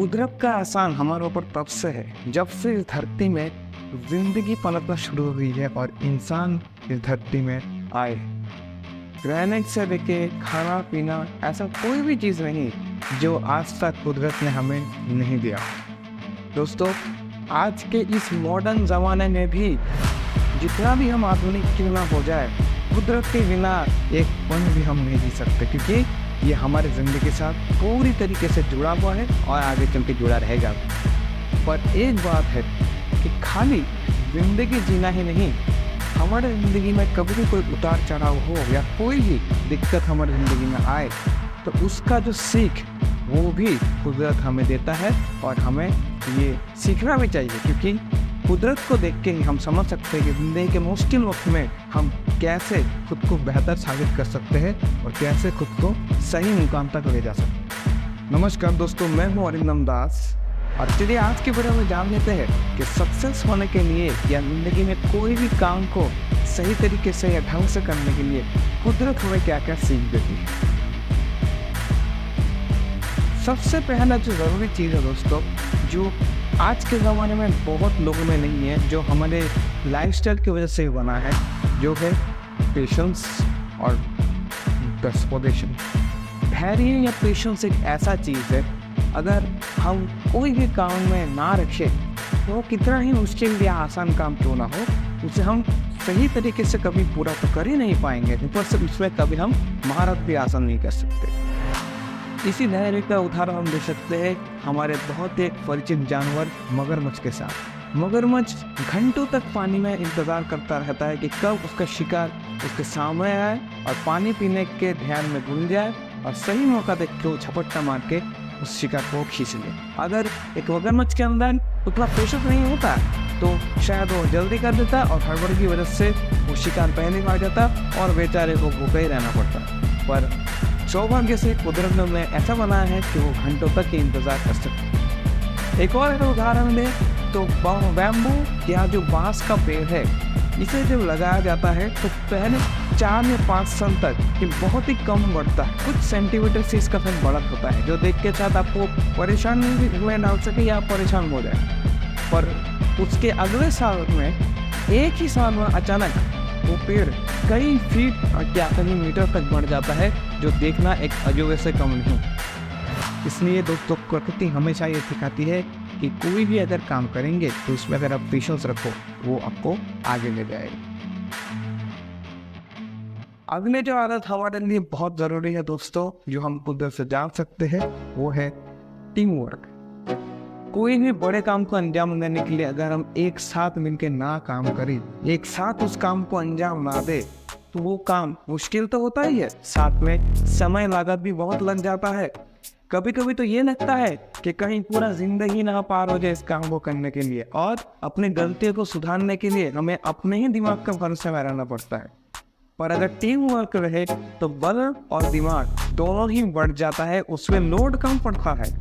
कुदरत का एहसान हमारे ऊपर तब से है जब से इस धरती में जिंदगी पनपना शुरू हुई है और इंसान इस धरती में आए। रहने से लेके खाना पीना ऐसा कोई भी चीज़ नहीं जो आज तक कुदरत ने हमें नहीं दिया। दोस्तों, आज के इस मॉडर्न ज़माने में भी जितना भी हम आधुनिक क्यों ना हो जाए, कुदरत के बिना एक पल भी हम नहीं जी सकते, क्योंकि ये हमारे ज़िंदगी के साथ पूरी तरीके से जुड़ा हुआ है और आगे चल के जुड़ा रहेगा। पर एक बात है कि खाली ज़िंदगी जीना ही नहीं, हमारे ज़िंदगी में कभी भी कोई उतार चढ़ाव हो या कोई भी दिक्कत हमारी ज़िंदगी में आए तो उसका जो सीख वो भी कुदरत हमें देता है और हमें ये सीखना भी चाहिए, क्योंकि कुदरत को देख के ही हम समझ सकते हैं कि ज़िंदगी के मुश्किल वक्त में हम कैसे खुद को बेहतर साबित कर सकते हैं और कैसे खुद को सही मुकाम तक ले जा सकते हैं। नमस्कार दोस्तों, मैं हूँ अरिंदम दास और चलिए आज के वीडियो में जान लेते हैं कि सक्सेस होने के लिए या ज़िंदगी में कोई भी काम को सही तरीके से या ढंग से करने के लिए कुदरत हमें क्या क्या सीख देती है। सबसे पहला जो ज़रूरी चीज़ है दोस्तों, जो आज के ज़माने में बहुत लोगों में नहीं है, जो हमारे लाइफस्टाइल की वजह से बना है, जो है पेशेंस और डिस्पोजिशन। धैर्य या पेशेंस एक ऐसा चीज़ है, अगर हम कोई भी काम में ना रखें तो कितना ही मुश्किल या आसान काम क्यों ना हो, उसे हम सही तरीके से कभी पूरा तो कर ही नहीं पाएंगे। ऊपर से उसमें कभी हम महारत भी हासिल नहीं कर सकते। इसी धैर्य का उदाहरण हम दे सकते हैं हमारे बहुत एक परिचित जानवर मगरमच्छ के साथ। मगरमच्छ घंटों तक पानी में इंतज़ार करता रहता है कि कब उसका शिकार उसके सामने आए और पानी पीने के ध्यान में घुल जाए और सही मौका देख के वो झपट्टा मार के उस शिकार को खींच ले। अगर एक मगरमच्छ के अंदर उतना पेशेंस नहीं होता तो शायद वो जल्दी कर देता और हड़बड़ी की वजह से वो शिकार पहले मार जाता और बेचारे को भूखा ही रहना पड़ता। पर सौभाग्य से कुदरत ने उन्हें ऐसा बनाया है कि वो घंटों तक ही इंतज़ार कर सकते। एक और उदाहरण दें तो बैम्बू या जो बांस का पेड़ है, इसे जब लगाया जाता है तो पहले 4 या 5 साल तक ये बहुत ही कम बढ़ता है। कुछ सेंटीमीटर से इसका फिर बढ़त होता है, जो देख के साथ आपको परेशान में डाल सके या परेशान हो जाए। पर उसके अगले साल में एक ही साल में अचानक वो पेड़ कई फीट या कई मीटर तक बढ़ जाता है, जो देखना एक अजूबे से कम नहीं। इसलिए दोस्तों, प्रकृति हमेशा ये सिखाती है कि कोई भी अगर काम करेंगे तो उसमें अगर आप पेशेंस रखो वो आपको आगे ले जाएगा। अगले जो आदत हमारे लिए बहुत ज़रूरी है दोस्तों, जो हम कुदरत से जान सकते हैं, वो है टीम वर्क। कोई भी बड़े काम को अंजाम देने के लिए अगर हम एक साथ मिलकर ना काम करें, एक साथ उस काम को अंजाम ना दे, तो वो काम मुश्किल तो होता ही है, साथ में समय लागत भी बहुत लग जाता है। कभी कभी तो ये लगता है कि कहीं पूरा जिंदगी ना पार हो जाए इस काम को करने के लिए, और अपनी गलतियों को सुधारने के लिए हमें अपने ही दिमाग का भरोसा में रहना पड़ता है। पर अगर टीम वर्क रहे तो बल और दिमाग दोनों ही बढ़ जाता है, उसमें लोड कम पड़ता है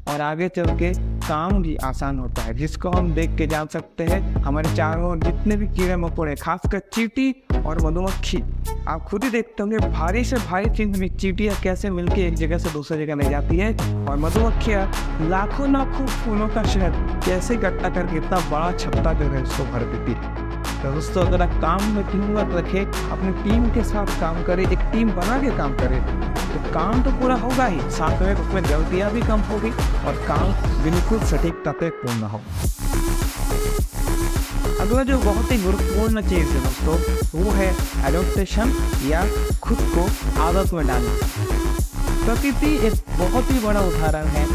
और आगे चल के काम भी आसान होता है, जिसको हम देख के जान सकते हैं हमारे चारों ओर जितने भी कीड़े मकोड़े, खासकर चींटी और मधुमक्खी। आप खुद ही देखते होंगे भारी से भारी चीज में चींटियाँ कैसे मिलके एक जगह से दूसरी जगह ले जाती है, और मधुमक्खियाँ लाखों लाखों फूलों का शहद कैसे इकट्ठा करके इतना बड़ा छत्ता जो है उसको भर देती है। तो दोस्तों, अगर आप काम में टीम वर्क रखें, अपनी टीम के साथ काम करें, एक टीम बना के काम करें, तो काम तो पूरा होगा ही, साथ में उसमें गलतियाँ भी कम होगी और काम बिल्कुल सटीकता पे पूर्ण हो। अगला जो बहुत ही गुरुत्वपूर्ण चीज़ है दोस्तों, वो है एडॉप्टेशन या खुद को आदत में डालना। प्रकृति एक बहुत ही बड़ा उदाहरण है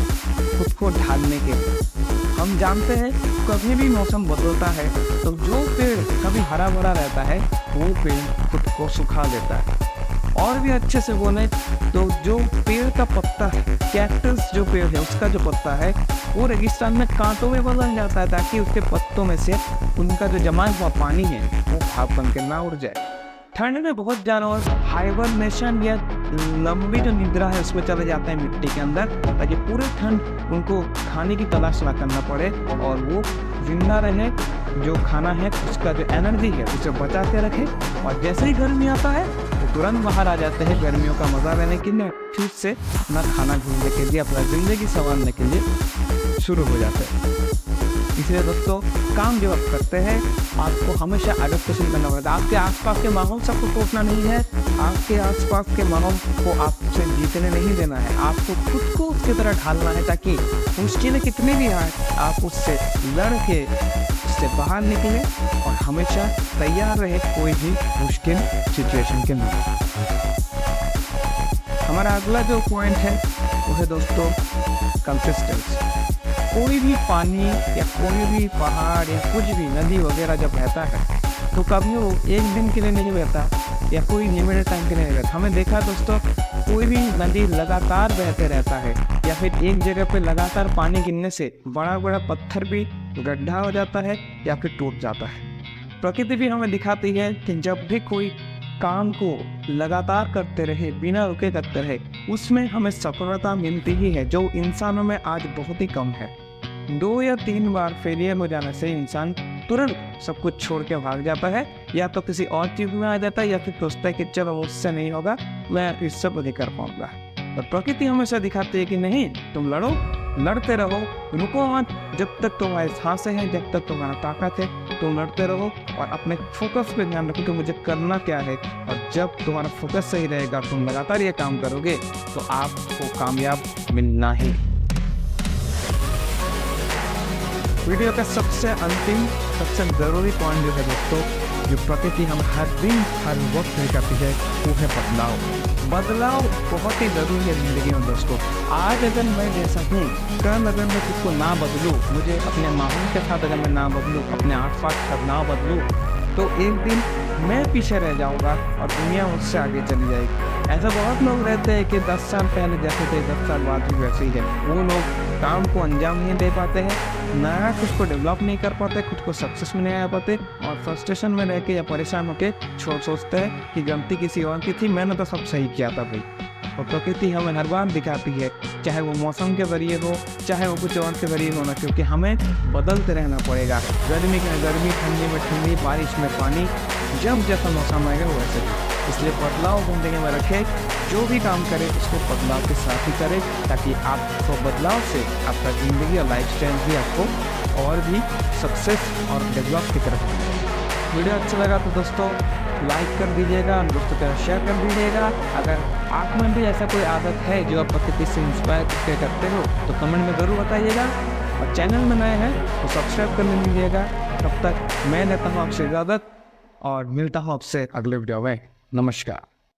खुद को ढालने के। हम जानते हैं कभी भी मौसम बदलता है तो जो पेड़ कभी हरा भरा रहता है वो पेड़ खुद को सुखा देता है। और भी अच्छे से बोले तो जो पेड़ का पत्ता है, कैक्टस जो पेड़ है उसका जो पत्ता है, वो रेगिस्तान में कांटों में बदल जाता है ताकि उसके पत्तों में से उनका जो जमा हुआ पानी है वो भाप बन के ना उड़ जाए। ठंड में बहुत जानवर हाइबरनेशन या लंबी जो निद्रा है उसमें चले जाते हैं मिट्टी के अंदर, ताकि पूरे ठंड उनको खाने की तलाश ना करना पड़े और वो जिंदा रहे, जो खाना है उसका जो एनर्जी है उसे बचा के रखे। और जैसे ही गर्मी आता है वो तुरंत बाहर आ जाते हैं गर्मियों का मजा लेने के लिए, फिर से अपना खाना ढूंढने के लिए, अपना जिंदगी संवारने के लिए। शुरू हो जाते हैं। इसलिए दोस्तों काम जब आप करते हैं आपको हमेशा एडेप्टेशन करना पड़ता है। आपके आसपास के माहौल से आपको टूटना नहीं है, आपके आसपास के माहौल को आपसे जीतने नहीं देना है, आपको खुद को उसकी तरह ढालना है ताकि मुश्किलें कितनी भी आए आप उससे लड़ के उससे बाहर निकले और हमेशा तैयार रहे कोई भी मुश्किल सिचुएशन के लिए। हमारा अगला जो पॉइंट है वो है दोस्तों कंसिस्टेंसी। कोई भी पानी या कोई भी पहाड़ या कुछ भी नदी वगैरह जब बहता है तो कभी वो एक दिन के लिए नहीं बहता या कोई लिमिटेड टाइम के लिए नहीं बहता। हमें देखा दोस्तों कोई भी नदी लगातार बहते रहता है या फिर एक जगह पे लगातार पानी गिरने से बड़ा बड़ा पत्थर भी गड्ढा हो जाता है या फिर टूट जाता है। प्रकृति भी हमें दिखाती है कि जब भी कोई काम को लगातार करते रहे, बिना रुके करते रहे, उसमें हमें सफलता मिलती ही है, जो इंसानों में आज बहुत ही कम है। 2 या 3 बार फेलियर हो जाने से इंसान तुरंत सब कुछ छोड़ के भाग जाता है या तो किसी और चीज़ में आ जाता है या फिर सोचता है कि चलो मुझसे नहीं होगा, मैं इस सब नहीं कर पाऊंगा। और प्रकृति हमेशा दिखाती है कि नहीं, तुम लड़ो, लड़ते रहो, रुको मत, जब तक तुम्हारे सांसें हैं, जब तक तुम्हारा ताकत है, तुम लड़ते रहो और अपने फोकस पे ध्यान रखो कि मुझे करना क्या है। और जब तुम्हारा फोकस सही रहेगा, तुम लगातार ये काम करोगे तो आपको कामयाब मिलना ही। वीडियो का सबसे अंतिम सबसे ज़रूरी पॉइंट जो है दोस्तों, जो प्रकृति हम हर दिन हर वक्त दिखाती है वो है बदलाव। बदलाव बहुत ही ज़रूरी है ज़िंदगी में दोस्तों। आज अगर मैं जैसा हूँ, कल अगर मैं खुद को ना बदलूँ, मुझे अपने माहौल के साथ अगर मैं ना बदलूँ, अपने आसपास के साथ ना बदलूँ, तो एक दिन मैं पीछे रह जाऊँगा और दुनिया मुझसे आगे चली जाएगी। ऐसा बहुत लोग रहते हैं कि 10 साल पहले जैसे थे 10 साल बाद भी वैसे ही है। वो लोग काम को अंजाम नहीं दे पाते हैं, नया कुछ को डेवलप नहीं कर पाते, खुद को सक्सेस में नहीं आ पाते और फ्रस्ट्रेशन में रह के या परेशान होकर सोचते हैं कि गलती किसी और की थी, मैंने तो सब सही किया था भाई। और प्रकृति हमें हर बार दिखाती है, चाहे वो मौसम के जरिए हो, चाहे वो कुछ और के जरिए होना, क्योंकि हमें बदलते रहना पड़ेगा। गर्मी में गर्मी, ठंडी में ठंडी, बारिश में पानी, जब जैसा मौसम आएगा वैसे ही। इसलिए बदलाव ज़िंदगी में रखें, जो भी काम करें उसको बदलाव के साथ ही करें ताकि आपको बदलाव से आपका ज़िंदगी और लाइफस्टाइल भी आपको और भी सक्सेस और डेवलप की तरफ मिले। वीडियो अच्छा लगा तो दोस्तों लाइक कर दीजिएगा, दोस्तों का शेयर कर दीजिएगा। अगर आप में भी ऐसा कोई आदत है जो आप प्रकृति से इंस्पायर करते हो तो कमेंट में ज़रूर बताइएगा। और चैनल में नए हैं तो सब्सक्राइब कर लीजिएगा। तब तक मैं लेता हूँ आपसे इजाज़त और मिलता हूँ आपसे अगले वीडियो में। नमस्कार।